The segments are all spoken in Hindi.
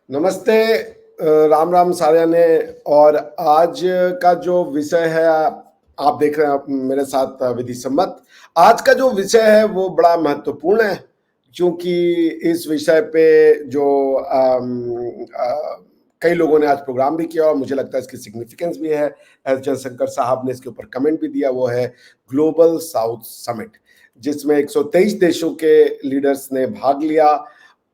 नमस्ते। राम राम साਰਿਆਂ ने। और आज का जो विषय है, आप देख रहे हैं मेरे साथ विधि सम्मत। आज का जो विषय है वो बड़ा महत्वपूर्ण है, क्योंकि इस विषय पे जो कई लोगों ने आज प्रोग्राम भी किया और मुझे लगता है इसकी सिग्निफिकेंस भी है। एस जयशंकर साहब ने इसके ऊपर कमेंट भी दिया, वो है ग्लोबल साउथ समिट, जिसमें 123 देशों के लीडर्स ने भाग लिया।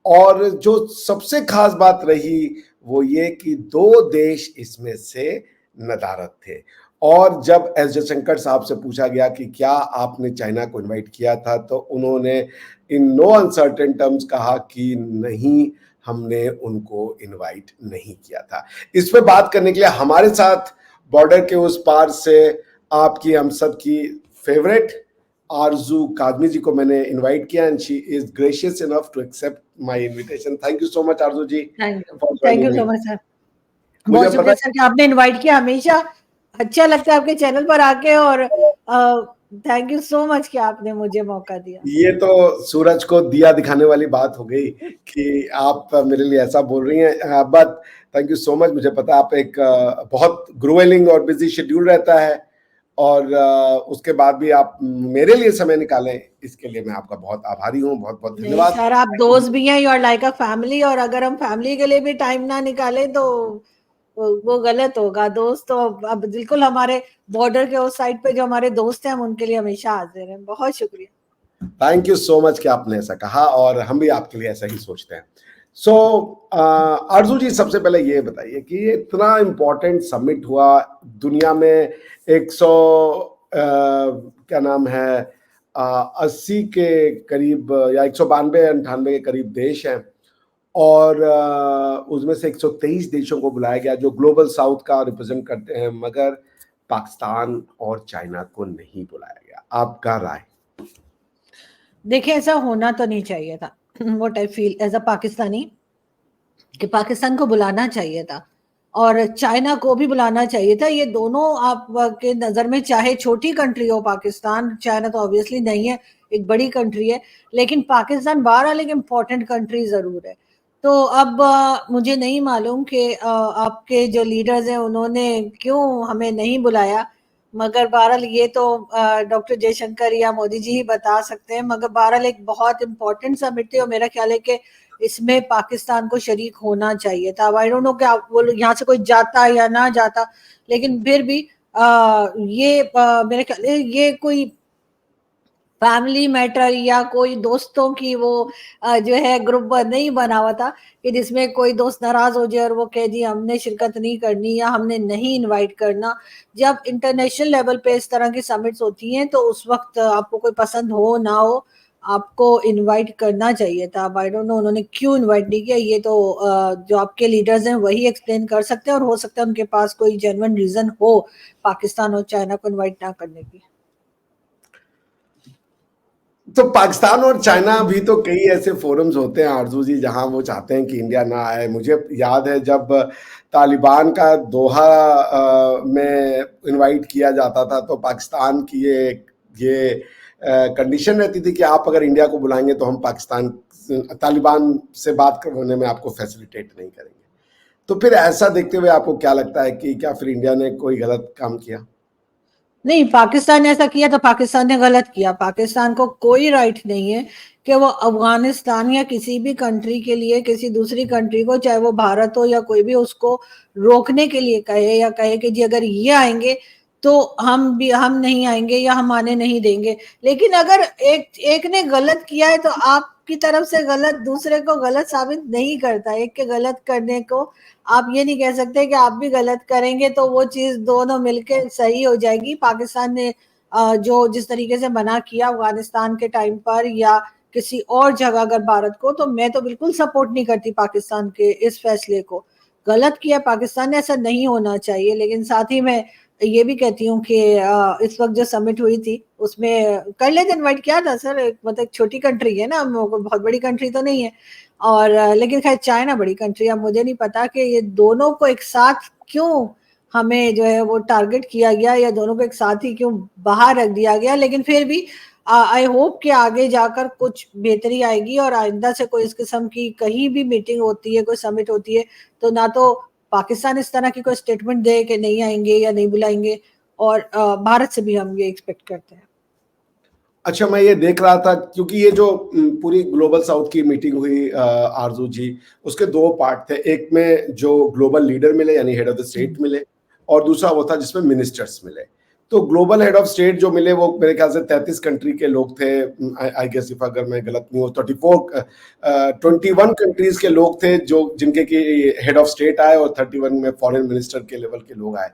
और जो सबसे खास बात रही वो ये कि 2 देश इसमें से नदारद थे। और जब एस जयशंकर साहब से पूछा गया कि क्या आपने चाइना को इनवाइट किया था, तो उन्होंने इन नो अनसर्टेन टर्म्स कहा कि नहीं, हमने उनको इनवाइट नहीं किया था। इस पे बात करने के लिए हमारे साथ बॉर्डर के उस पार से आपकी, हम सब की फेवरेट आरजू काजमी जी को मैंने इनवाइट किया, and she is gracious enough to accept my invitation. Thank you so much Aarzoo ji thank you so much sir. मुझे बहुत शुक्रिया सर कि आपने इनवाइट किया। हमेशा अच्छा लगता है आपके चैनल पर आके, और थैंक यू सो मच कि आपने मुझे मौका दिया। ये तो सूरज को दिया दिखाने वाली बात हो गई कि आप मेरे लिए ऐसा बोल रही हैं, but thank you so much. मुझे पता आप एक बहुत ग्रोइलिंग और बिजी शेड्यूल रहता है, और उसके बाद भी आप मेरे लिए समय निकालें, इसके लिए मैं आपका बहुत आभारी हूँ। बहुत बहुत धन्यवाद सर। आप दोस्त भी हैं, you are like a family, और अगर हम फैमिली के लिए भी टाइम ना निकाले तो वो गलत होगा। दोस्त तो अब बिल्कुल हमारे बॉर्डर के उस साइड पे जो हमारे दोस्त हैं हम उनके लिए हमेशा हाजिर हैं। बहुत शुक्रिया। थैंक यू सो मच कि आपने ऐसा कहा, और हम भी आपके लिए ऐसा ही सोचते हैं। सो आरजू जी, सबसे पहले ये बताइए कि ये इतना इम्पोर्टेंट समिट हुआ दुनिया में, 100 क्या नाम है 80 के करीब या 192-98 के करीब देश हैं, और उसमें से 123 देशों को बुलाया गया जो ग्लोबल साउथ का रिप्रेजेंट करते हैं, मगर पाकिस्तान और चाइना को नहीं बुलाया गया। आपका राय? देखिए, ऐसा होना तो नहीं चाहिए था। What I feel as a Pakistani, कि पाकिस्तान को बुलाना चाहिए था और चाइना को भी बुलाना चाहिए था। ये दोनों आपके नजर में चाहे छोटी कंट्री हो पाकिस्तान, चाइना तो ऑब्वियसली नहीं है, एक बड़ी कंट्री है, लेकिन पाकिस्तान बहरहाल एक इम्पॉर्टेंट कंट्री जरूर है। तो अब मुझे नहीं मालूम कि आपके जो लीडर्स हैं उन्होंने क्यों हमें नहीं बुलाया, मगर बहरहाल ये तो डॉक्टर जयशंकर या मोदी जी ही बता सकते हैं। मगर बहरहाल एक बहुत इंपॉर्टेंट समिट थी और मेरा ख्याल है कि इसमें पाकिस्तान को शरीक होना चाहिए था। आई डोंट नो क्या वो यहाँ से कोई जाता या ना जाता, लेकिन फिर भी मेरे ख्याल ये कोई फैमिली मैटर या कोई दोस्तों की वो जो है ग्रुप नहीं बना हुआ था कि जिसमें कोई दोस्त नाराज हो जाए और वो कह दी हमने शिरकत नहीं करनी या हमने नहीं इनवाइट करना। जब इंटरनेशनल लेवल पे इस तरह की समिट्स होती हैं तो उस वक्त आपको कोई पसंद हो ना हो, आपको इनवाइट करना चाहिए था। आई डोंट नो उन्होंने क्यों इनवाइट नहीं किया, ये तो जो आपके लीडर्स हैं वही एक्सप्लेन कर सकते हैं, और हो सकता है उनके पास कोई जेन्युइन रीजन हो पाकिस्तान और चाइना को इनवाइट ना करने की। तो पाकिस्तान और चाइना भी तो कई ऐसे फोरम्स होते हैं आरजू जी, जहां वो चाहते हैं कि इंडिया ना आए। मुझे याद है जब तालिबान का दोहा में इनवाइट किया जाता था, तो पाकिस्तान की ये कंडीशन रहती थी कि आप अगर इंडिया को बुलाएंगे तो हम पाकिस्तान तालिबान से बात करने में आपको फैसिलिटेट नहीं करेंगे। तो फिर ऐसा देखते हुए आपको क्या लगता है कि क्या फिर इंडिया ने कोई गलत काम किया? नहीं, पाकिस्तान ने ऐसा किया तो पाकिस्तान ने गलत किया। पाकिस्तान को कोई राइट नहीं है कि वो अफगानिस्तान या किसी भी कंट्री के लिए, किसी दूसरी कंट्री को, चाहे वो भारत हो या कोई भी, उसको रोकने के लिए कहे या कहे कि जी अगर ये आएंगे तो हम नहीं आएंगे या हम आने नहीं देंगे। लेकिन अगर एक ने गलत किया है तो आपकी तरफ से गलत दूसरे को गलत साबित नहीं करता। एक के गलत करने को आप ये नहीं कह सकते कि आप भी गलत करेंगे तो वो चीज दोनों मिलकर सही हो जाएगी। पाकिस्तान ने जो जिस तरीके से मना किया अफगानिस्तान के टाइम पर या किसी और जगह अगर भारत को, तो मैं तो बिल्कुल सपोर्ट नहीं करती पाकिस्तान के इस फैसले को। गलत किया पाकिस्तान ने, ऐसा नहीं होना चाहिए। लेकिन साथ ही मैं ये भी कहती हूँ कि इस वक्त जो समिट हुई थी उसमें कर लेते इनवाइट किया था सर। मतलब छोटी कंट्री है ना, बहुत बड़ी कंट्री तो नहीं है। और लेकिन खैर चाइना बड़ी कंट्री है। मुझे नहीं पता कि ये दोनों को एक साथ क्यों हमें जो है वो टारगेट किया गया या दोनों को एक साथ ही क्यों बाहर रख दिया गया। लेकिन फिर भी आई होप कि आगे जाकर कुछ बेहतरी आएगी और आइंदा से कोई इस किस्म की कहीं भी मीटिंग होती है, कोई समिट होती है, तो ना तो पाकिस्तान इस तरह की कोई स्टेटमेंट दे कि नहीं आएंगे या नहीं बुलाएंगे, और भारत से भी हम ये एक्सपेक्ट करते हैं। अच्छा, मैं ये देख रहा था क्योंकि ये जो पूरी ग्लोबल साउथ की मीटिंग हुई आरजू जी, उसके दो पार्ट थे। एक में जो ग्लोबल लीडर मिले यानी हेड ऑफ द स्टेट मिले, और दूसरा वो था जिसमें मिनिस्टर्स मिले। तो ग्लोबल हेड ऑफ स्टेट जो मिले वो मेरे ख्याल से 33 कंट्री के लोग थे, आई गेस इफ अगर मैं गलत नहीं हूँ, 21 कंट्रीज के लोग थे जो जिनके की हेड ऑफ स्टेट आए, और 31 में फॉरेन मिनिस्टर के लेवल के लोग आए।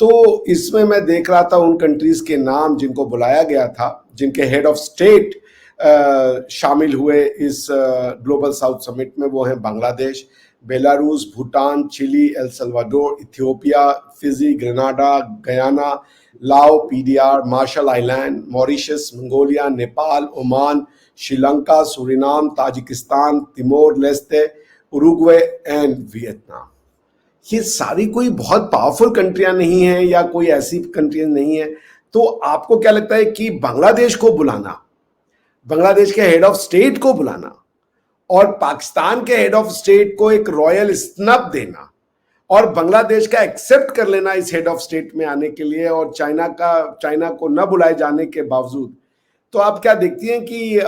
तो इसमें मैं देख रहा था उन कंट्रीज के नाम जिनको बुलाया गया था, जिनके हेड ऑफ स्टेट शामिल हुए इस ग्लोबल साउथ समिट में। वो हैं Bangladesh, Belarus, Bhutan, Chile, El Salvador, Ethiopia, Fiji, Grenada, Guyana, Lao, PDR, Marshall island, Mauritius, Mongolia, Nepal, Oman, Sri Lanka, Suriname, Tajikistan, Timor Leste, Uruguay and Vietnam. ये सारी कोई बहुत पावरफुल कंट्रियां नहीं हैं या कोई ऐसी कंट्रियां नहीं है। तो आपको क्या लगता है कि बांग्लादेश को बुलाना, बांग्लादेश के हेड ऑफ स्टेट को बुलाना, और पाकिस्तान के हेड ऑफ स्टेट को एक रॉयल स्नब देना, और बांग्लादेश का एक्सेप्ट कर लेना इस हेड ऑफ स्टेट में आने के लिए, और चाइना को न बुलाए जाने के बावजूद, तो आप क्या देखती हैं कि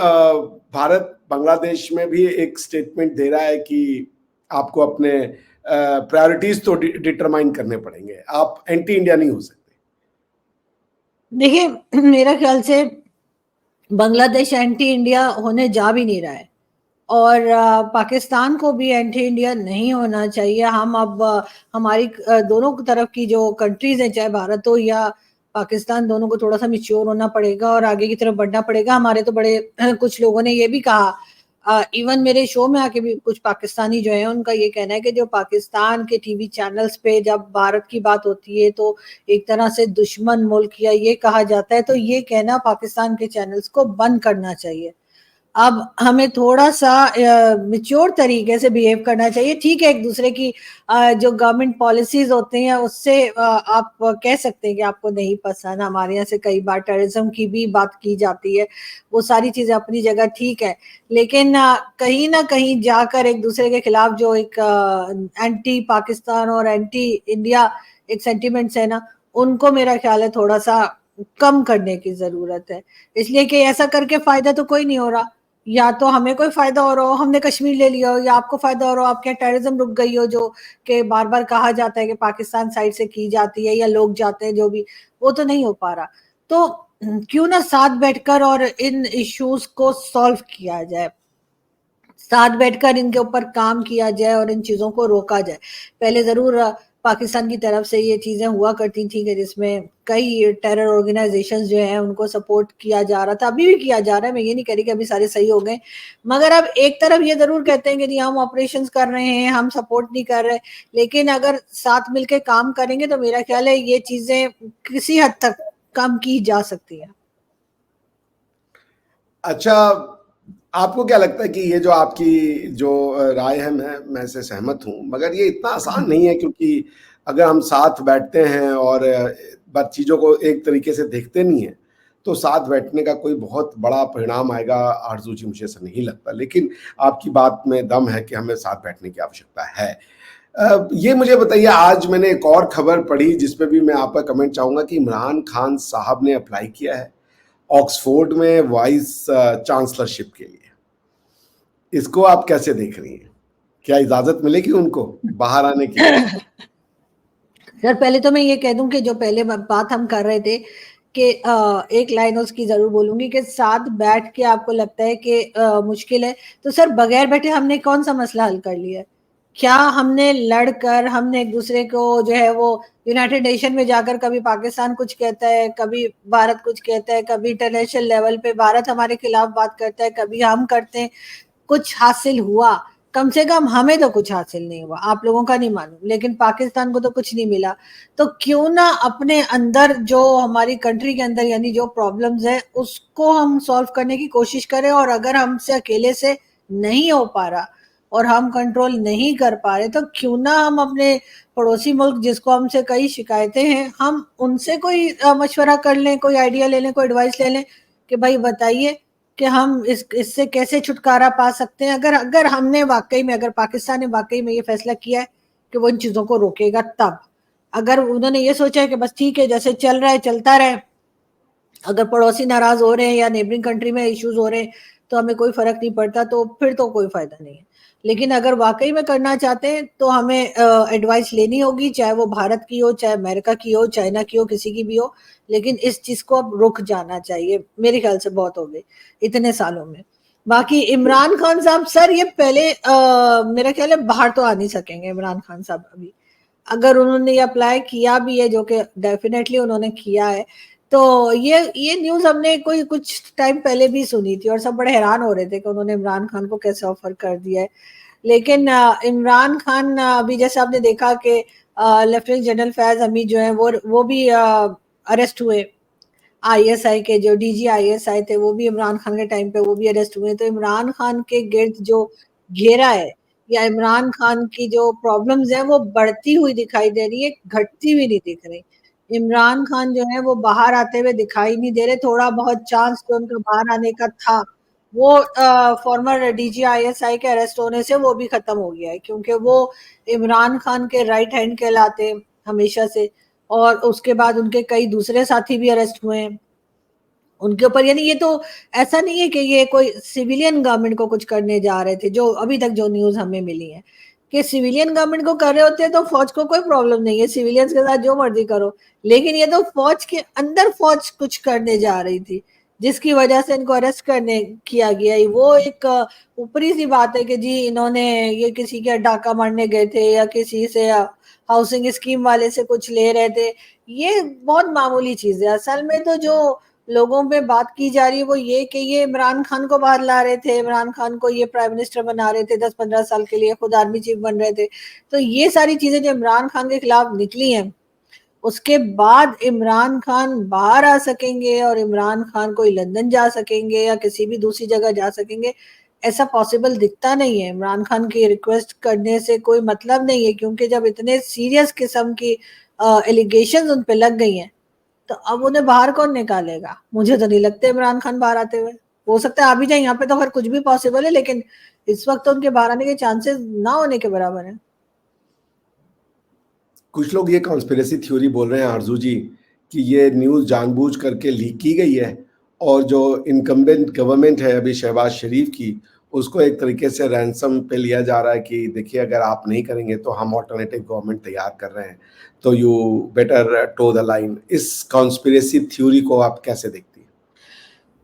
भारत बांग्लादेश में भी एक स्टेटमेंट दे रहा है कि आपको अपने प्रायोरिटीज तो डिटरमाइन करने पड़ेंगे, आप एंटी इंडिया नहीं हो सकते? देखिए, मेरा ख्याल से बांग्लादेश एंटी इंडिया होने जा भी नहीं रहा है, और पाकिस्तान को भी एंटी इंडिया नहीं होना चाहिए। हम अब हमारी दोनों तरफ की जो कंट्रीज हैं, चाहे भारत हो या पाकिस्तान, दोनों को थोड़ा सा मिच्योर होना पड़ेगा और आगे की तरफ बढ़ना पड़ेगा। हमारे तो बड़े कुछ लोगों ने ये भी कहा, इवन मेरे शो में आके भी कुछ पाकिस्तानी जो है उनका ये कहना है कि जो पाकिस्तान के टीवी चैनल्स पे जब भारत की बात होती है तो एक तरह से दुश्मन मुल्क या ये कहा जाता है, तो ये कहना पाकिस्तान के चैनल्स को बंद करना चाहिए। अब हमें थोड़ा-सा मैच्योर तरीके से बिहेव करना चाहिए। ठीक है, एक दूसरे की जो गवर्नमेंट पॉलिसीज़ होती हैं उससे आप कह सकते हैं कि आपको नहीं पसंद। हमारे यहाँ से कई बार टेररिज़्म की भी बात की जाती है, वो सारी चीज़ें अपनी जगह ठीक है। लेकिन कहीं न कहीं जाकर एक दूसरे के खिलाफ जो एक एंटी पाकिस्तान और एंटी इंडिया एक सेंटिमेंट्स है ना, उनको मेरा ख्याल है थोड़ा-सा कम करने की ज़रूरत है। इसलिए कि ऐसा करके फ़ायदा तो कोई नहीं हो रहा। या तो हमें कोई फायदा हो रहा हो, हमने कश्मीर ले लिया हो, या आपको फायदा हो रहा हो, आपके यहाँ टेररिज्म रुक गई हो, जो कि बार बार कहा जाता है कि पाकिस्तान साइड से की जाती है या लोग जाते हैं, जो भी, वो तो नहीं हो पा रहा। तो क्यों ना साथ बैठकर और इन इश्यूज को सॉल्व किया जाए, साथ बैठकर इनके ऊपर काम किया जाए और इन चीजों को रोका जाए। पहले जरूर पाकिस्तान की तरफ से ये चीजें हुआ करती थी कि जिसमें कई टेरर ऑर्गेनाइजेशंस जो हैं उनको सपोर्ट किया जा रहा था, अभी भी किया जा रहा है। मैं ये नहीं कह रही कि अभी सारे सही हो गए, मगर अब एक तरफ ये जरूर कहते हैं कि नहीं, हम ऑपरेशंस कर रहे हैं, हम सपोर्ट नहीं कर रहे, लेकिन अगर साथ मिलकर काम करेंगे तो मेरा ख्याल है ये चीजें किसी हद तक कम की जा सकती है। अच्छा, आपको क्या लगता है कि ये जो आपकी जो राय है, मैं इससे सहमत हूं, मगर ये इतना आसान नहीं है, क्योंकि अगर हम साथ बैठते हैं और बस चीज़ों को एक तरीके से देखते नहीं है, तो साथ बैठने का कोई बहुत बड़ा परिणाम आएगा आरजू जी, मुझे ऐसा नहीं लगता। लेकिन आपकी बात में दम है कि हमें साथ बैठने की आवश्यकता है। ये मुझे बताइए, आज मैंने एक और खबर पढ़ी जिसपे भी मैं आपका कमेंट चाहूंगा कि इमरान खान साहब ने अप्लाई किया है ऑक्सफोर्ड में वाइस चांसलरशिप के लिए। इसको आप कैसे देख रही हैं? क्या इजाजत मिलेगी उनको बाहर आने की? सर, पहले तो मैं ये कह दूं कि जो पहले बात हम कर रहे थे कि एक लाइन उसकी जरूर बोलूंगी कि साथ बैठ के आपको लगता है कि मुश्किल है, तो सर बगैर बैठे हमने कौन सा मसला हल कर लिया है? क्या हमने लड़कर, हमने एक दूसरे को जो है वो यूनाइटेड नेशन में जाकर कभी पाकिस्तान कुछ कहता है, कभी भारत कुछ कहता है, कभी इंटरनेशनल लेवल पे भारत हमारे खिलाफ बात करता है, कभी हम करते हैं, कुछ हासिल हुआ? कम से कम हमें तो कुछ हासिल नहीं हुआ, आप लोगों का नहीं मालूम, लेकिन पाकिस्तान को तो कुछ नहीं मिला। तो क्यों ना अपने अंदर जो हमारी कंट्री के अंदर यानी जो प्रॉब्लम्स है उसको हम सॉल्व करने की कोशिश करें, और अगर हमसे अकेले से नहीं हो पा रहा और हम कंट्रोल नहीं कर पा रहे, तो क्यों ना हम अपने पड़ोसी मुल्क जिसको हमसे कई शिकायतें हैं, हम उनसे कोई मशवरा कर लें, कोई आइडिया ले लें, कोई एडवाइस ले लें। कि भाई बताइए कि हम इससे कैसे छुटकारा पा सकते हैं। अगर हमने वाकई में, अगर पाकिस्तान ने वाकई में ये फैसला किया है कि वो इन चीजों को रोकेगा, तब अगर उन्होंने ये सोचा है कि बस ठीक है जैसे चल रहा है चलता रहे, अगर पड़ोसी नाराज हो रहे हैं या नेबरिंग कंट्री में इश्यूज हो रहे हैं तो हमें कोई फर्क नहीं पड़ता, तो फिर तो कोई फायदा नहीं है। लेकिन अगर वाकई में करना चाहते हैं तो हमें एडवाइस लेनी होगी, चाहे वो भारत की हो, चाहे अमेरिका की हो, चाइना की हो, किसी की भी हो, लेकिन इस चीज को अब रुक जाना चाहिए। मेरे ख्याल से बहुत हो गई इतने सालों में। बाकी इमरान खान साहब, सर ये पहले मेरा ख्याल है बाहर तो आ नहीं सकेंगे इमरान खान साहब अभी, अगर उन्होंने ये अप्लाई किया भी है, जो कि डेफिनेटली उन्होंने किया है, तो ये न्यूज हमने कोई कुछ टाइम पहले भी सुनी थी और सब बड़े हैरान हो रहे थे कि उन्होंने इमरान खान को कैसे ऑफर कर दिया है। लेकिन इमरान खान अभी जैसे आपने देखा कि लेफ्टिनेंट जनरल फैज हमीद जो है वो भी अरेस्ट हुए, आईएसआई के जो डीजी आईएसआई थे वो भी इमरान खान के टाइम पे वो भी अरेस्ट हुए। तो इमरान खान के गिर्द जो घेरा है या इमरान खान की जो प्रॉब्लम्स है वो बढ़ती हुई दिखाई दे रही है, घटती हुई नहीं दिख रही। इमरान खान जो है वो बाहर आते हुए दिखाई नहीं दे रहे। थोड़ा बहुत चांस जो उनका बाहर आने का था वो फॉर्मर डीजी आईएसआई के अरेस्ट होने से वो भी खत्म हो गया है, क्योंकि वो इमरान खान के राइट हैंड कहलाते हमेशा से। और उसके बाद उनके कई दूसरे साथी भी अरेस्ट हुए हैं उनके ऊपर। यानी ये तो ऐसा नहीं है कि ये कोई सिविलियन गवर्नमेंट को कुछ करने जा रहे थे, जो अभी तक जो न्यूज हमें मिली है कि सिविलियन गवर्नमेंट को कर रहे होते हैं तो फौज को कोई प्रॉब्लम नहीं है, सिविलियंस के साथ जो मर्जी करो। लेकिन ये तो फौज के अंदर फौज कुछ करने जा रही थी जिसकी वजह से इनको अरेस्ट करने किया गया। वो एक ऊपरी सी बात है कि जी इन्होंने ये किसी के डाका मारने गए थे या किसी से हाउसिंग स्कीम वाले से कुछ ले रहे थे, ये बहुत मामूली चीज है। असल में तो जो लोगों पे बात की जा रही है वो ये कि ये इमरान खान को बाहर ला रहे थे, इमरान खान को ये प्राइम मिनिस्टर बना रहे थे 10-15 साल के लिए, खुद आर्मी चीफ बन रहे थे। तो ये सारी चीजें जो इमरान खान के खिलाफ निकली हैं, उसके बाद इमरान खान बाहर आ सकेंगे और इमरान खान कोई लंदन जा सकेंगे या किसी भी दूसरी जगह जा सकेंगे, ऐसा पॉसिबल दिखता नहीं है। इमरान खान की रिक्वेस्ट करने से कोई मतलब नहीं है, क्योंकि जब इतने सीरियस किस्म की एलिगेशन उन पे लग गई हैं तो अब उन्हें बाहर कौन निकालेगा। मुझे तो नहीं लगता इमरान खान बाहर आते हुए, हो सकता है आ भी जाए, यहाँ पे तो हर कुछ भी पॉसिबल है, लेकिन इस वक्त तो उनके बाहर आने के चांसेस ना होने के बराबर है। कुछ लोग ये कॉन्स्पिरेसी थ्योरी बोल रहे हैं आरजू जी कि ये न्यूज़ जानबूझ करके लीक की गई है और जो इनकम्बेंट गवर्नमेंट है अभी शहबाज शरीफ की, उसको एक तरीके से रैंसम पे लिया जा रहा है कि देखिए अगर आप नहीं करेंगे तो हम ऑल्टरनेटिव गवर्नमेंट तैयार कर रहे हैं, तो you better toe the line. इस कॉन्स्पिरेसी थ्योरी को आप कैसे देखती हैं?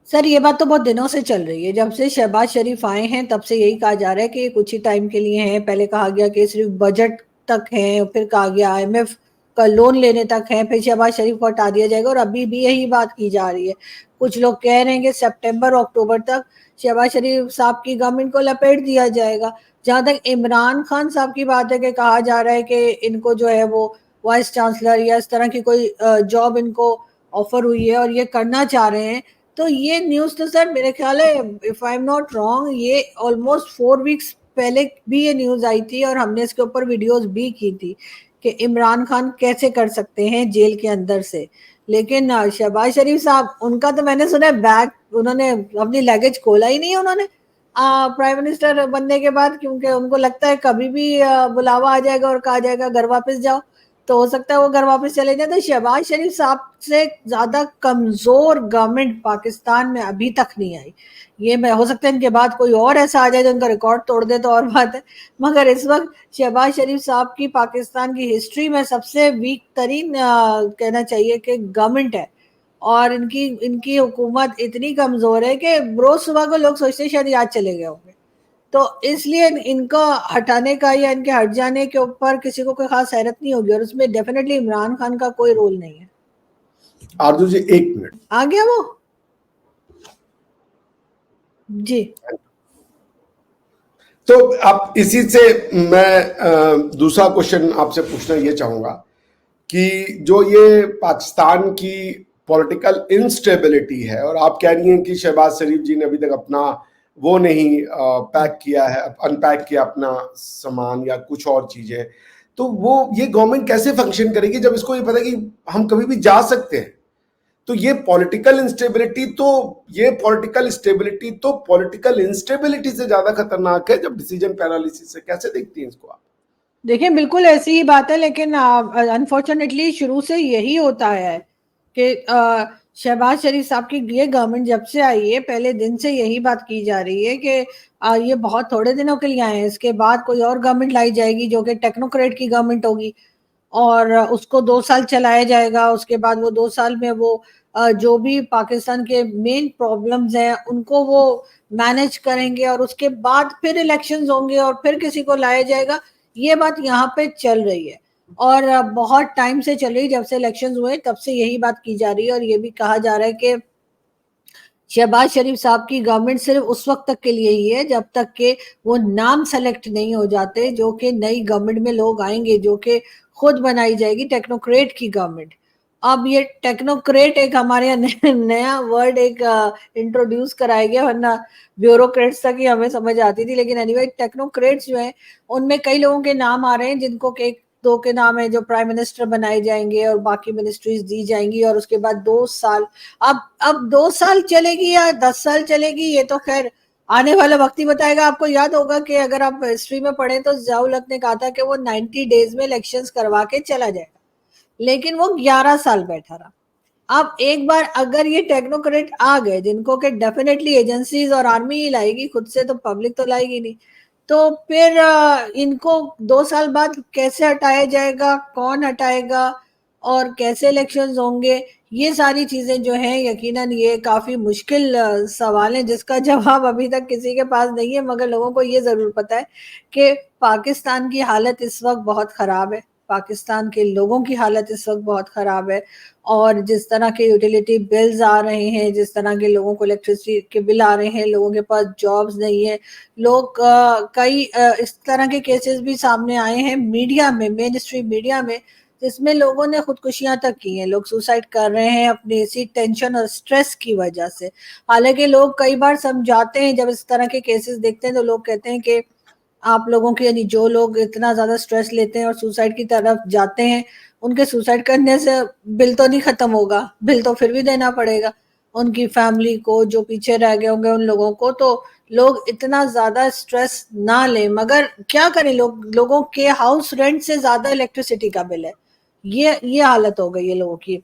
सर ये बात तो बहुत दिनों से चल रही है, जब से शहबाज शरीफ आए हैं तब से यही कहा जा रहा है कि ये कुछ ही टाइम के लिए है। पहले कहा गया कि सिर्फ बजट तक है, फिर कहा गया आईएमएफ का लोन लेने तक है, फिर शहबाज शरीफ को हटा दिया जाएगा और अभी भी यही बात की जा रही है। कुछ लोग कह रहे हैं कि सितंबर अक्टूबर तक शहबाज शरीफ साहब की गवर्नमेंट को लपेट दिया जाएगा। जहां तक इमरान खान साहब की बात है कि कहा जा रहा है कि इनको जो है वो वाइस चांसलर या इस तरह की कोई जॉब इनको ऑफर हुई है और ये करना चाह रहे हैं। तो ये न्यूज तो सर मेरे ख्याल है, if I am not wrong, ये ऑलमोस्ट 4 वीक्स पहले भी ये न्यूज आई थी और हमने इसके ऊपर वीडियोस भी की थी कि इमरान खान कैसे कर सकते हैं जेल के अंदर से। लेकिन शहबाज शरीफ साहब, उनका तो मैंने सुना है बैग, उन्होंने अपनी लगेज खोला ही नहीं है उन्होंने प्राइम मिनिस्टर बनने के बाद, क्योंकि उनको लगता है कभी भी बुलावा आ जाएगा और कहा जाएगा घर वापस जाओ, तो हो सकता है वो घर वापस चले जाए। तो शहबाज शरीफ साहब से ज्यादा कमजोर गवर्नमेंट पाकिस्तान में अभी तक नहीं आई। ये मैं, हो सकता है इनके बाद कोई और ऐसा आ जाए जो उनका रिकॉर्ड तोड़ दे तो और बात है, मगर इस वक्त शहबाज शरीफ साहब की पाकिस्तान की हिस्ट्री में सबसे वीक तरीन कहना चाहिए कि गवर्नमेंट है। और इनकी इनकी हुकूमत इतनी कमजोर है कि रोज सुबह को लोग सोचते हैं शायद याद चले गए होंगे। तो इसलिए इनको हटाने का या इनके हट जाने के ऊपर किसी को कोई खास हैरत नहीं होगी, और उसमें डेफिनेटली इमरान खान का कोई रोल नहीं है। आरजू जी 1 मिनट आ गया वो जी। तो आप इसी से मैं दूसरा क्वेश्चन आपसे पूछना ये चाहूंगा कि जो ये पाकिस्तान की पॉलिटिकल इंस्टेबिलिटी है और आप कह रही हैं कि शहबाज शरीफ जी ने अभी तक अपना वो नहीं पैक किया है, अनपैक किया अपना सामान या कुछ और चीजें, तो वो ये गवर्नमेंट कैसे फंक्शन करेगी जब इसको ये पता है कि हम कभी भी जा सकते हैं। तो ये पॉलिटिकल इंस्टेबिलिटी से ज्यादा खतरनाक है जब डिसीजन पैरालिसिस है। कैसे देखती हैं इसको आप? देखिए बिल्कुल ऐसी ही बात है, लेकिन अनफॉर्चुनेटली शुरू से यही होता है कि शहबाज शरीफ साहब की ये गवर्नमेंट जब से आई है, पहले दिन से यही बात की जा रही है कि ये बहुत थोड़े दिनों के लिए आए हैं, इसके बाद कोई और गवर्नमेंट लाई जाएगी जो कि टेक्नोक्रेट की गवर्नमेंट होगी, और उसको 2 साल चलाया जाएगा। उसके बाद वो 2 साल में वो जो भी पाकिस्तान के मेन प्रॉब्लम्स हैं उनको वो मैनेज करेंगे, और उसके बाद फिर इलेक्शंस होंगे और फिर किसी को लाया जाएगा। ये बात यहाँ पे चल रही है, और बहुत टाइम से चल रही, जब से इलेक्शंस हुए तब से यही बात की जा रही है। और ये भी कहा जा रहा है कि शहबाज शरीफ साहब की गवर्नमेंट सिर्फ उस वक्त तक के लिए ही है जब तक के वो नाम सेलेक्ट नहीं हो जाते, जो कि नई गवर्नमेंट में लोग आएंगे, जो कि खुद बनाई जाएगी टेक्नोक्रेट की गवर्नमेंट। अब ये टेक्नोक्रेट एक हमारे यहाँ नया वर्ड एक इंट्रोड्यूस कराया गया, वरना ब्यूरोक्रेट्स तक ही हमें समझ आती थी, लेकिन एनीवे टेक्नोक्रेट्स जो है उनमें कई लोगों के नाम आ रहे हैं, जिनको के दो के नाम है जो प्राइम मिनिस्टर बनाए जाएंगे और बाकी मिनिस्ट्रीज दी जाएंगी, और उसके बाद 2 साल। अब 2 साल चलेगी या 10 साल चलेगी, ये तो खैर आने वाला वक्त ही बताएगा। आपको याद होगा कि अगर आप हिस्ट्री में पढ़ें तो जियाउल हक ने कहा था कि वो 90 डेज में इलेक्शंस करवा के चला जाएगा, लेकिन वो 11 साल बैठा रहा। अब एक बार अगर ये टेक्नोक्रेट आ गए, जिनको के डेफिनेटली एजेंसीज और आर्मी ही लाएगी, खुद से तो पब्लिक तो लाएगी नहीं, तो फिर इनको 2 साल बाद कैसे हटाया जाएगा, कौन हटाएगा, और कैसे इलेक्शंस होंगे, ये सारी चीजें जो हैं यकीनन ये काफी मुश्किल सवाल है, जिसका जवाब अभी तक किसी के पास नहीं है। मगर लोगों को ये जरूर पता है कि पाकिस्तान की हालत इस वक्त बहुत खराब है, पाकिस्तान के लोगों की हालत इस वक्त बहुत खराब है, और जिस तरह के यूटिलिटी बिल्स आ रहे हैं, जिस तरह के लोगों को इलेक्ट्रिसिटी के बिल आ रहे हैं, लोगों के पास जॉब्स नहीं है, लोग कई इस तरह के केसेस भी सामने आए हैं मीडिया में, मेन स्ट्रीम मीडिया में, जिसमें लोगों ने खुदकुशियां तक की हैं, लोग सुसाइड कर रहे हैं अपनी इसी टेंशन और स्ट्रेस की वजह से। हालांकि लोग कई बार समझाते हैं, जब इस तरह के केसेस देखते हैं तो लोग कहते हैं कि आप लोगों के, यानी जो लोग इतना ज्यादा स्ट्रेस लेते हैं और सुसाइड की तरफ जाते हैं, उनके सुसाइड करने से बिल तो नहीं खत्म होगा, बिल तो फिर भी देना पड़ेगा उनकी फैमिली को, जो पीछे रह गए होंगे उन लोगों को। तो लोग इतना ज्यादा स्ट्रेस ना लें, मगर क्या करें, लोगों के हाउस रेंट से ज्यादा इलेक्ट्रिसिटी का बिल है, ये हालत हो गई है लोगों की।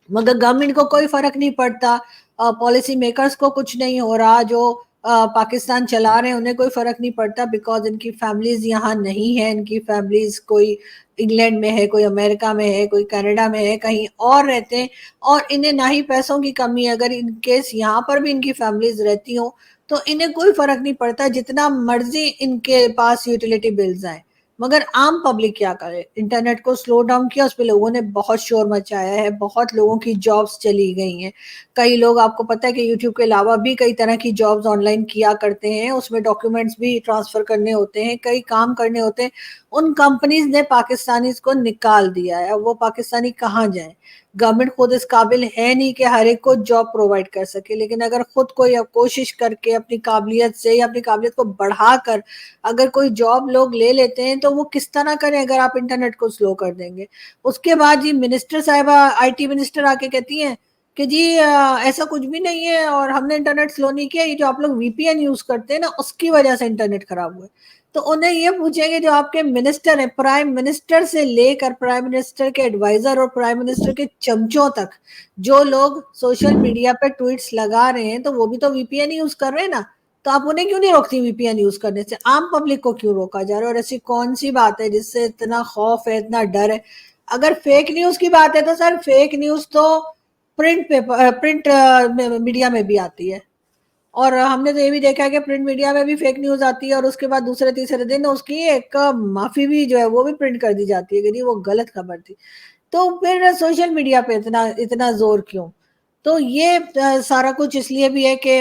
मगर गवर्नमेंट को कोई फर्क नहीं पड़ता, पॉलिसी मेकर्स को कुछ नहीं हो रहा, जो पाकिस्तान चला रहे हैं उन्हें कोई फर्क नहीं पड़ता, बिकॉज इनकी फैमिलीज यहाँ नहीं है, इनकी फैमिलीज कोई इंग्लैंड में है, कोई अमेरिका में है, कोई कनाडा में है, कहीं और रहते हैं, और इन्हें ना ही पैसों की कमी है। अगर इन केस यहाँ पर भी इनकी फैमिलीज रहती हो तो इन्हें कोई फर्क नहीं पड़ता, जितना मर्जी इनके पास यूटिलिटी बिल्स आए। मगर आम पब्लिक क्या करे, इंटरनेट को स्लो डाउन किया, उस पर लोगों ने बहुत शोर मचाया है, बहुत लोगों की जॉब्स चली गई हैं। कई लोग, आपको पता है कि यूट्यूब के अलावा भी कई तरह की जॉब्स ऑनलाइन किया करते हैं, उसमें डॉक्यूमेंट्स भी ट्रांसफर करने होते हैं, कई काम करने होते हैं। उन कंपनीज ने पाकिस्तानीज को निकाल दिया है। अब वो पाकिस्तानी कहाँ जाए, गवर्नमेंट खुद इस काबिल है नहीं कि हर एक को जॉब प्रोवाइड कर सके, लेकिन अगर खुद कोई कोशिश करके अपनी काबिलियत से या अपनी काबिलियत को बढ़ाकर अगर कोई जॉब लोग ले लेते हैं, तो वो किस तरह करें अगर आप इंटरनेट को स्लो कर देंगे। उसके बाद जी मिनिस्टर साहिबा, आईटी मिनिस्टर आके कहती हैं कि जी ऐसा कुछ भी नहीं है और हमने इंटरनेट स्लो नहीं किया, ये जो आप लोग वीपीएन यूज करते हैं ना, उसकी वजह से इंटरनेट खराब हुआ है। तो उन्हें ये पूछेंगे, जो आपके मिनिस्टर हैं, प्राइम मिनिस्टर से लेकर प्राइम मिनिस्टर के एडवाइजर और प्राइम मिनिस्टर के चमचों तक, जो लोग सोशल मीडिया पे ट्वीट्स लगा रहे हैं, तो वो भी तो वीपीएन यूज कर रहे हैं ना। तो आप उन्हें क्यों नहीं रोकती वीपीएन यूज करने से, आम पब्लिक को क्यों रोका जा रहा है? और ऐसी कौन सी बात है जिससे इतना खौफ है, इतना डर है? अगर फेक न्यूज की बात है तो सर, फेक न्यूज तो प्रिंट मीडिया में भी आती है, और हमने तो ये भी देखा है कि प्रिंट मीडिया में भी फेक न्यूज आती है, और उसके बाद दूसरे तीसरे दिन उसकी एक माफी भी जो है वो भी प्रिंट कर दी जाती है कि नहीं, वो गलत खबर थी। तो फिर सोशल मीडिया पे इतना इतना जोर क्यों? तो ये सारा कुछ इसलिए भी है कि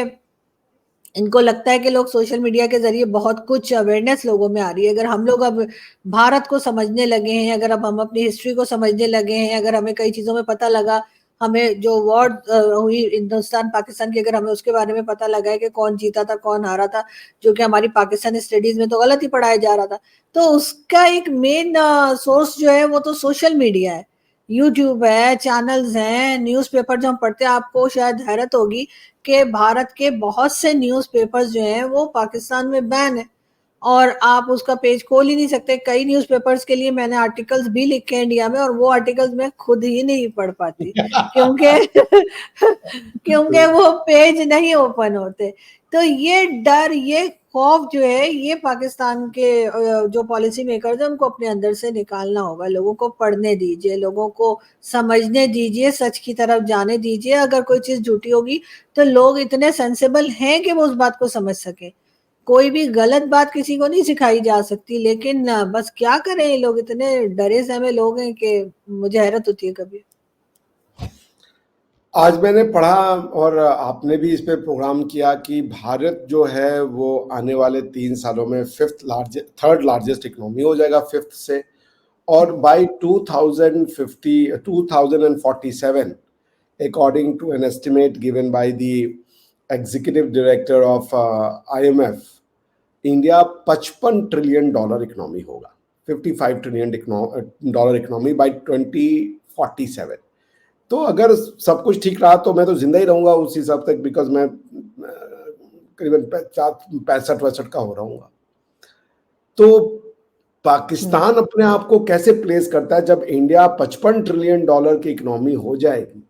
इनको लगता है कि लोग सोशल मीडिया के जरिए बहुत कुछ अवेयरनेस लोगों में आ रही है। अगर हम लोग अब भारत को समझने लगे हैं, अगर अब हम अपनी हिस्ट्री को समझने लगे हैं, अगर हमें कई चीजों में पता लगा, हमें जो वॉर हुई हिंदुस्तान पाकिस्तान की, अगर हमें उसके बारे में पता लगा है कि कौन जीता था कौन हारा था, जो कि हमारी पाकिस्तानी स्टडीज में तो गलत ही पढ़ाया जा रहा था, तो उसका एक मेन सोर्स जो है वो तो सोशल मीडिया है। यूट्यूब है, चैनल्स हैं, न्यूज़पेपर जो हम पढ़ते हैं, आपको शायद हैरत होगी कि भारत के बहुत से न्यूज़पेपर्स जो हैं वो पाकिस्तान में बैन है और आप उसका पेज खोल ही नहीं सकते। कई न्यूज़पेपर्स के लिए मैंने आर्टिकल्स भी लिखे हैं इंडिया में और वो आर्टिकल्स मैं खुद ही नहीं पढ़ पाती क्योंकि क्योंकि वो पेज नहीं ओपन होते। तो ये डर, ये खौफ जो है, ये पाकिस्तान के जो पॉलिसी मेकर्स हैं उनको अपने अंदर से निकालना होगा। लोगों को पढ़ने दीजिए, लोगों को समझने दीजिए, सच की तरफ जाने दीजिए। अगर कोई चीज झूठी होगी तो लोग इतने सेंसिबल हैं कि वो उस बात को समझ सके। कोई भी गलत बात किसी को नहीं सिखाई जा सकती, लेकिन बस क्या करें, ये लोग इतने डरे सहमे लोग हैं कि मुझे हैरत होती है कभी। आज मैंने पढ़ा और आपने भी इस पे प्रोग्राम किया कि भारत जो है वो आने वाले 3 सालों में थर्ड लार्जेस्ट इकोनॉमी हो जाएगा, फिफ्थ से। और by 2047, according to an estimate given by the executive director of IMF, India $55 trillion economy होगा, $55 ट्रिलियन इकोनॉमी बाय 2047। तो अगर सब कुछ ठीक रहा तो मैं तो जिंदा ही रहूंगा उस हिसाब तक, बिकॉज मैं करीबन 65-65 का हो रहूंगा। तो पाकिस्तान अपने आप को कैसे प्लेस करता है जब इंडिया $55 ट्रिलियन की इकोनॉमी हो जाएगी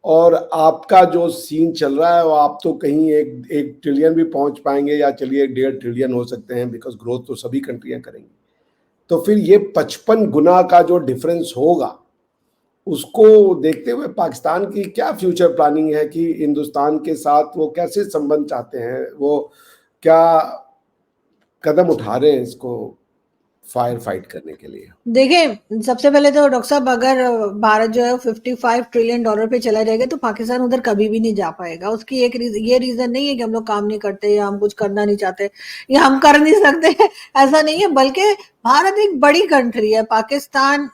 और आपका जो सीन चल रहा है वो आप तो कहीं एक ट्रिलियन भी पहुंच पाएंगे, या चलिए 1.5 ट्रिलियन हो सकते हैं, बिकॉज ग्रोथ तो सभी कंट्रियां करेंगी। तो फिर ये 55 गुना का जो डिफरेंस होगा, उसको देखते हुए पाकिस्तान की क्या फ्यूचर प्लानिंग है कि हिंदुस्तान के साथ वो कैसे संबंध चाहते हैं, वो क्या कदम उठा रहे हैं इसको फायर फाइट करने के लिए? देखिए, सबसे पहले तो डॉक्टर साहब, अगर भारत जो है $55 ट्रिलियन पे चला जाएगा तो पाकिस्तान उधर कभी भी नहीं जा पाएगा। उसकी एक ये रीजन नहीं है कि हम लोग काम नहीं करते या हम कुछ करना नहीं चाहते या हम कर नहीं सकते ऐसा नहीं है, बल्कि भारत एक बड़ी कंट्री है। पाकिस्तान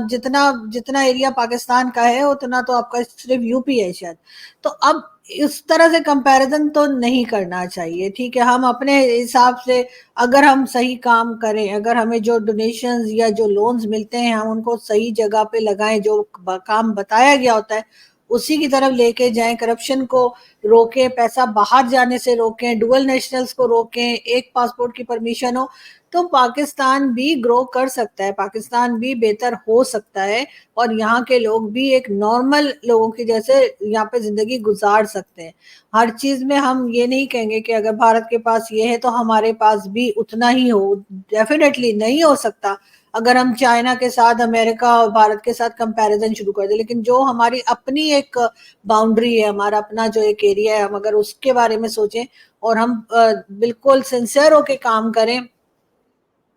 जितना जितना एरिया पाकिस्तान का है उतना तो आपका सिर्फ यूपी है शायद। तो अब इस तरह से कंपैरिजन तो नहीं करना चाहिए, ठीक है। हम अपने हिसाब से अगर हम सही काम करें, अगर हमें जो डोनेशंस या जो लोन्स मिलते हैं हम उनको सही जगह पे लगाएं, जो काम बताया गया होता है उसी की तरफ लेके जाएं, करप्शन को रोकें, पैसा बाहर जाने से रोकें, डुअल नेशनल्स को रोकें, एक पासपोर्ट की परमिशन हो, तो पाकिस्तान भी ग्रो कर सकता है, पाकिस्तान भी बेहतर हो सकता है और यहाँ के लोग भी एक नॉर्मल लोगों की जैसे यहाँ पे जिंदगी गुजार सकते हैं। हर चीज में हम ये नहीं कहेंगे कि अगर भारत के पास ये है तो हमारे पास भी उतना ही हो, डेफिनेटली नहीं हो सकता। अगर हम चाइना के साथ, अमेरिका और भारत के साथ कंपैरिजन शुरू कर दे, लेकिन जो हमारी अपनी एक बाउंड्री है, हमारा अपना जो एक एरिया है, हम अगर उसके बारे में सोचें और हम बिल्कुल सिंसियर होके काम करें।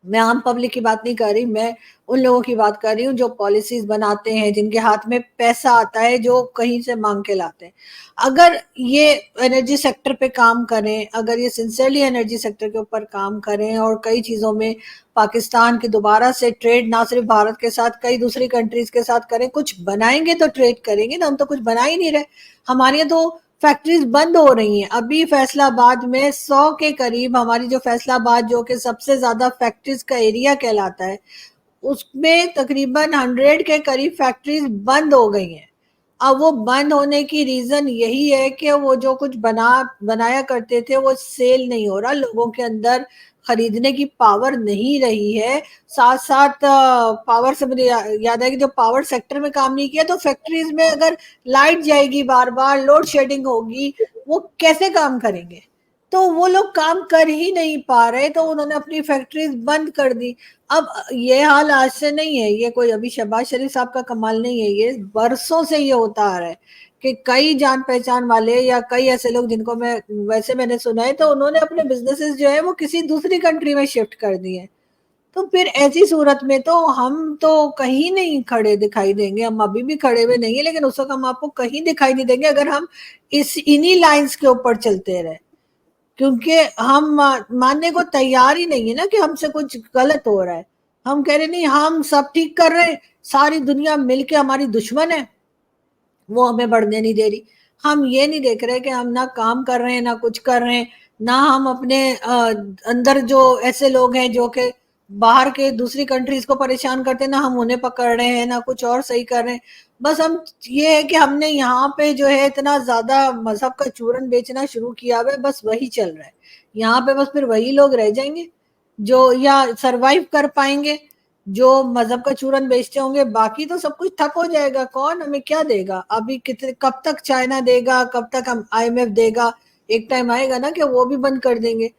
मैं आम पब्लिक की बात नहीं कर रही, मैं उन लोगों की बात कर रही हूँ जो पॉलिसीज बनाते हैं, जिनके हाथ में पैसा आता है, जो कहीं से मांग के लाते हैं। अगर ये एनर्जी सेक्टर पे काम करें, अगर ये सिंसियरली एनर्जी सेक्टर के ऊपर काम करें और कई चीजों में पाकिस्तान की दोबारा से ट्रेड ना सिर्फ भारत के साथ कई दूसरी कंट्रीज के साथ करें, कुछ बनाएंगे तो ट्रेड करेंगे ना। हम तो कुछ बना ही नहीं रहे, हमारी तो फैक्ट्रीज बंद हो रही हैं। अभी फैसलाबाद में 100 के करीब, हमारी जो फैसलाबाद जो कि सबसे ज्यादा फैक्ट्रीज का एरिया कहलाता है, उसमें तकरीबन 100 के करीब फैक्ट्रीज बंद हो गई हैं। अब वो बंद होने की रीजन यही है कि वो जो कुछ बनाया करते थे वो सेल नहीं हो रहा, लोगों के अंदर खरीदने की पावर नहीं रही है। साथ साथ पावर से मुझे याद है कि जो पावर सेक्टर में काम नहीं किया, तो फैक्ट्रीज में अगर लाइट जाएगी, बार बार लोड शेडिंग होगी, वो कैसे काम करेंगे? तो वो लोग काम कर ही नहीं पा रहे, तो उन्होंने अपनी फैक्ट्रीज बंद कर दी। अब ये हाल आज से नहीं है, ये कोई अभी शहबाज शरीफ साहब का कमाल नहीं है, ये बरसों से ये होता आ रहा है कि कई जान पहचान वाले या कई ऐसे लोग जिनको मैंने सुना है, तो उन्होंने अपने बिजनेसेस जो है वो किसी दूसरी कंट्री में शिफ्ट कर दिए। तो फिर ऐसी सूरत में तो हम तो कहीं नहीं खड़े दिखाई देंगे, हम अभी भी खड़े हुए नहीं है, लेकिन उस वक्त हम आपको कहीं दिखाई नहीं देंगे अगर हम इन्हीं लाइंस के ऊपर चलते रहे, क्योंकि हम मानने को तैयार ही नहीं है ना कि हमसे कुछ गलत हो रहा है। हम कह रहे नहीं, हम सब ठीक कर रहे हैं, सारी दुनिया मिलके हमारी दुश्मन है, वो हमें बढ़ने नहीं दे रही। हम ये नहीं देख रहे कि हम ना काम कर रहे हैं ना कुछ कर रहे हैं, ना हम अपने अंदर जो ऐसे लोग हैं जो कि बाहर के दूसरी कंट्रीज को परेशान करते, ना हम उन्हें पकड़ रहे हैं ना कुछ और सही कर रहे हैं। बस हम ये है कि हमने यहाँ पे जो है इतना ज्यादा मजहब का चूरन बेचना शुरू किया हुआ है, बस वही चल रहा है यहाँ पे। बस फिर वही लोग रह जाएंगे जो या सरवाइव कर पाएंगे, जो मजहब का चूरन बेचते होंगे। बाकी तो सब कुछ ठप हो जाएगा, कौन हमें क्या देगा? अभी कितने कब तक चाइना देगा, कब तक हम IMF देगा? एक टाइम आएगा ना कि वो भी बंद कर देंगे।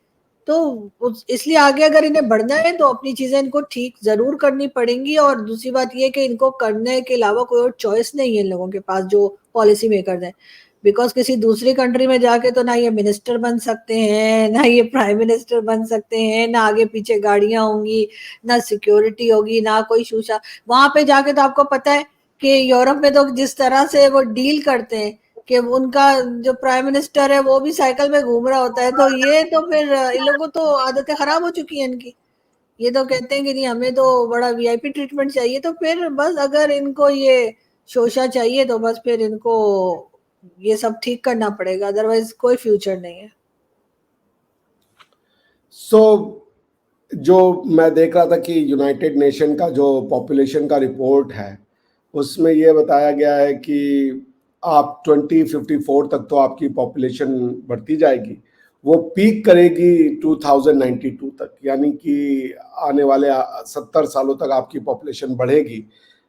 तो इसलिए आगे अगर इन्हें बढ़ना है तो अपनी चीजें इनको ठीक जरूर करनी पड़ेंगी। और दूसरी बात ये कि इनको करने के अलावा कोई और चॉइस नहीं है इन लोगों के पास जो पॉलिसी मेकर है। बिकॉज किसी दूसरी कंट्री में जाके तो ना ये मिनिस्टर बन सकते हैं, ना ये प्राइम मिनिस्टर बन सकते हैं, ना आगे पीछे गाड़ियां होंगी, ना सिक्योरिटी होगी, ना कोई शूशा। वहां पे जाके तो आपको पता है कि यूरोप में तो जिस तरह से वो डील करते हैं कि उनका जो प्राइम मिनिस्टर है वो भी साइकिल में घूम रहा होता है। तो ये तो फिर इन लोगों को तो आदतें खराब हो चुकी हैं इनकी। ये तो कहते हैं कि नहीं हमें तो बड़ा VIP ट्रीटमेंट चाहिए। तो फिर बस अगर इनको ये शोषा चाहिए तो बस फिर इनको ये सब ठीक करना पड़ेगा, अदरवाइज कोई फ्यूचर नहीं है। सो जो मैं देख रहा था कि यूनाइटेड नेशन का जो पॉपुलेशन का रिपोर्ट है उसमें ये बताया गया है कि आप 2054 तक तो आपकी पॉपुलेशन बढ़ती जाएगी, वो पीक करेगी 2092 तक, यानी कि आने वाले 70 सालों तक आपकी पॉपुलेशन बढ़ेगी,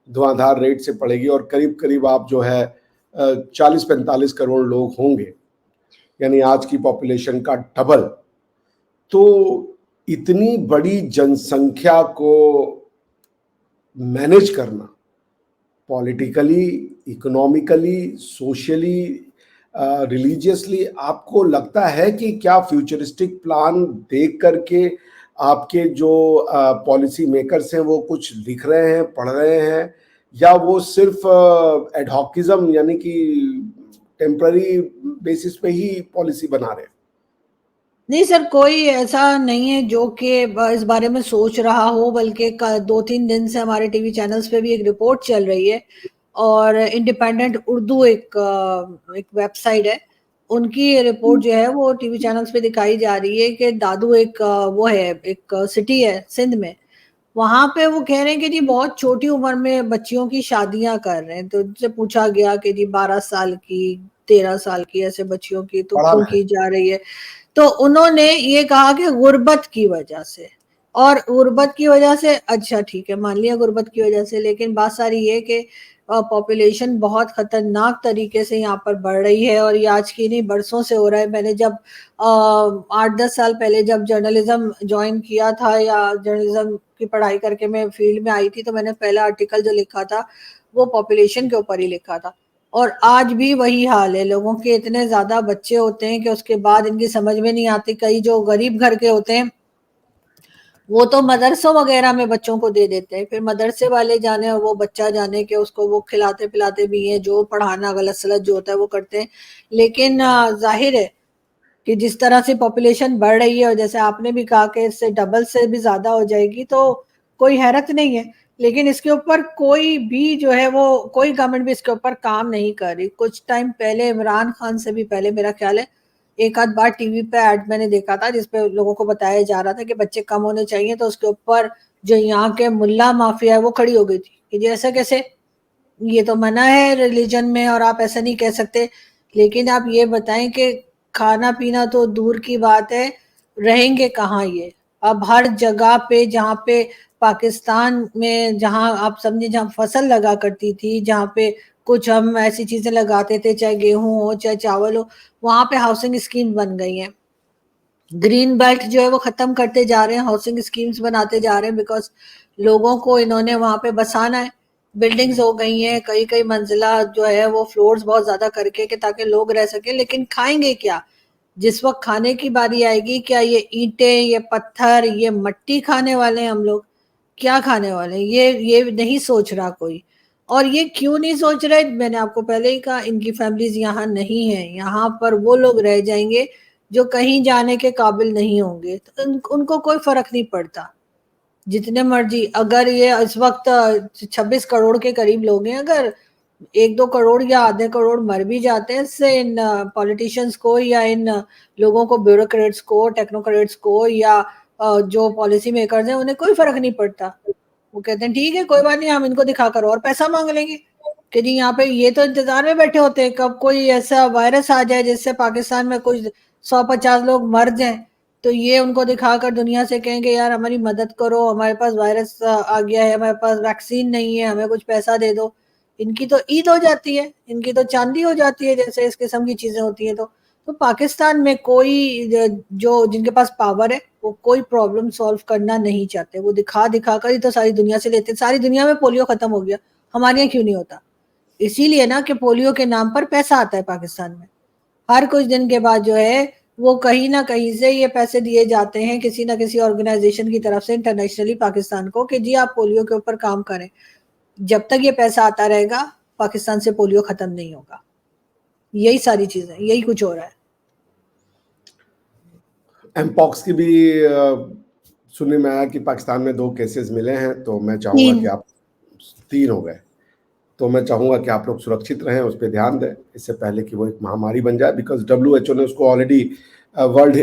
धुआंधार रेट से बढ़ेगी, और करीब करीब आप जो है 40-45 करोड़ लोग होंगे, यानी आज की पॉपुलेशन का डबल। तो इतनी बड़ी जनसंख्या को मैनेज करना पॉलिटिकली, इकोनॉमिकली, सोशली, रिलीजियसली, आपको लगता है कि क्या फ्यूचरिस्टिक प्लान देख करके आपके जो पॉलिसी मेकर्स हैं वो कुछ लिख रहे हैं, पढ़ रहे हैं, या वो सिर्फ एडहॉकिज्म यानी कि टेम्पररी बेसिस पे ही पॉलिसी बना रहे हैं? नहीं सर, कोई ऐसा नहीं है जो कि इस बारे में सोच रहा हो, बल्कि 2-3 दिन से हमारे टीवी चैनल्स पे भी एक रिपोर्ट चल रही है। और इंडिपेंडेंट उर्दू एक वेबसाइट है, उनकी रिपोर्ट जो है वो टीवी चैनल्स पे दिखाई जा रही है कि दादू एक वो है, एक सिटी है सिंध में। वहां पे वो कह रहे हैं कि जी बहुत छोटी उम्र में बच्चियों की शादियां कर रहे हैं। तो उनसे पूछा गया कि जी 12 साल की, 13 साल की ऐसे बच्चियों की तो पढ़ा क्यों है। की जा रही है? तो उन्होंने ये कहा कि गुर्बत की वजह से। और गुर्बत की वजह से, अच्छा ठीक है मान लिया गुर्बत की वजह से, लेकिन बात सारी ये कि पॉपुलेशन बहुत खतरनाक तरीके से यहाँ पर बढ़ रही है। और ये आज की नहीं बरसों से हो रहा है। मैंने जब 8-10 साल पहले जब जर्नलिज्म ज्वाइन किया था या जर्नलिज्म की पढ़ाई करके मैं फील्ड में आई थी, तो मैंने पहला आर्टिकल जो लिखा था वो पॉपुलेशन के ऊपर ही लिखा था। और आज भी वही हाल है, लोगों के इतने ज्यादा बच्चे होते हैं कि उसके बाद इनकी समझ में नहीं आती। कई जो गरीब घर के होते हैं वो तो मदरसों वगैरह में बच्चों को दे देते हैं, फिर मदरसे वाले जाने और वो बच्चा जाने के उसको वो खिलाते पिलाते भी हैं, जो पढ़ाना गलत सलत जो होता है वो करते हैं। लेकिन जाहिर है कि जिस तरह से पॉपुलेशन बढ़ रही है और जैसे आपने भी कहा कि इससे डबल से भी ज्यादा हो जाएगी, तो कोई हैरत नहीं है। लेकिन इसके ऊपर कोई भी जो है वो कोई गवर्नमेंट भी इसके ऊपर काम नहीं कर रही। कुछ टाइम पहले इमरान खान से भी पहले मेरा ख्याल है एक आध बार टीवी पे ऐड मैंने देखा था जिसपे लोगों को बताया जा रहा था कि बच्चे कम होने चाहिए। तो उसके ऊपर जो यहाँ के मुल्ला माफिया है वो खड़ी हो गई थी कि जी ऐसा कैसे, ये तो मना है रिलीजन में और आप ऐसा नहीं कह सकते। लेकिन आप ये बताएं कि खाना पीना तो दूर की बात है, रहेंगे कहाँ ये? अब हर जगह पे जहाँ पे पाकिस्तान में, जहाँ आप समझे जहाँ फसल लगा करती थी, जहाँ पे कुछ हम ऐसी चीजें लगाते थे चाहे गेहूं हो चाहे चावल हो, वहां पे हाउसिंग स्कीम बन गई है। ग्रीन बेल्ट जो है वो खत्म करते जा रहे हैं, हाउसिंग स्कीम्स बनाते जा रहे हैं, बिकॉज लोगों को इन्होंने वहां पे बसाना है। बिल्डिंग्स हो गई हैं कई कई मंजिला जो है वो फ्लोर्स बहुत ज्यादा करके कि ताकि लोग रह सके। लेकिन खाएंगे क्या? जिस वक्त खाने की बारी आएगी, क्या ये ईंटें, ये पत्थर, ये मट्टी खाने वाले हैं हम लोग? क्या खाने वाले हैं? ये नहीं सोच रहा कोई। और ये क्यों नहीं सोच रहे? मैंने आपको पहले ही कहा, इनकी फैमिलीज यहाँ नहीं है। यहाँ पर वो लोग रह जाएंगे जो कहीं जाने के काबिल नहीं होंगे। तो उनको कोई फर्क नहीं पड़ता जितने मर्जी। अगर ये इस वक्त 26 करोड़ के करीब लोग हैं, अगर 1-2 करोड़ या आधे करोड़ मर भी जाते हैं, इससे इन पॉलिटिशियंस को या इन लोगों को, ब्यूरोक्रेट्स को, टेक्नोक्रेट्स को या जो पॉलिसी मेकर्स हैं उन्हें कोई फर्क नहीं पड़ता। वो कहते हैं ठीक है कोई बात नहीं, हम इनको दिखाकर और पैसा मांग लेंगे कि जी यहाँ पे ये तो इंतजार में बैठे होते हैं कब कोई ऐसा वायरस आ जाए जिससे पाकिस्तान में कुछ 150 लोग मर जाएं, तो ये उनको दिखाकर दुनिया से कहेंगे यार हमारी मदद करो, हमारे पास वायरस आ गया है, हमारे पास वैक्सीन नहीं है, हमें कुछ पैसा दे दो। इनकी तो ईद हो जाती है, इनकी तो चांदी हो जाती है, जैसे इस किस्म की चीजें होती हैं। तो पाकिस्तान में कोई जो जिनके पास पावर है वो कोई प्रॉब्लम सॉल्व करना नहीं चाहते, वो दिखा दिखा कर ही तो सारी दुनिया से लेते। सारी दुनिया में पोलियो खत्म हो गया, हमारे यहाँ क्यों नहीं होता? इसीलिए ना कि पोलियो के नाम पर पैसा आता है पाकिस्तान में। हर कुछ दिन के बाद जो है वो कहीं ना कहीं से ये पैसे दिए जाते हैं किसी ना किसी ऑर्गेनाइजेशन की तरफ से इंटरनेशनली पाकिस्तान को कि जी आप पोलियो के ऊपर काम करें। जब तक ये पैसा आता रहेगा पाकिस्तान से पोलियो खत्म नहीं होगा। यही सारी चीजें, यही कुछ हो रहा है। एमपॉक्स की भी सुनने में आया कि पाकिस्तान में 2 केसेस मिले हैं, तो मैं चाहूंगा कि आप 3 हो गए, तो मैं चाहूंगा कि आप लोग सुरक्षित रहें, उस पर ध्यान दें इससे पहले कि वो एक महामारी बन जाए, बिकॉज WHO ने उसको already world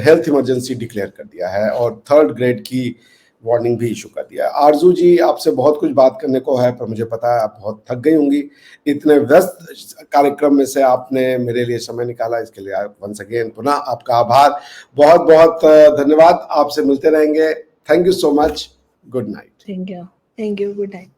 health emergency declare कर दिया है और 3rd ग्रेड की वार्निंग भी इशू कर दिया है। आरजू जी, आपसे बहुत कुछ बात करने को है, पर मुझे पता है आप बहुत थक गई होंगी। इतने व्यस्त कार्यक्रम में से आपने मेरे लिए समय निकाला, इसके लिए वंस अगेन पुनः आपका आभार, बहुत बहुत धन्यवाद। आपसे मिलते रहेंगे। Thank you so much. Good night. Thank you, good night.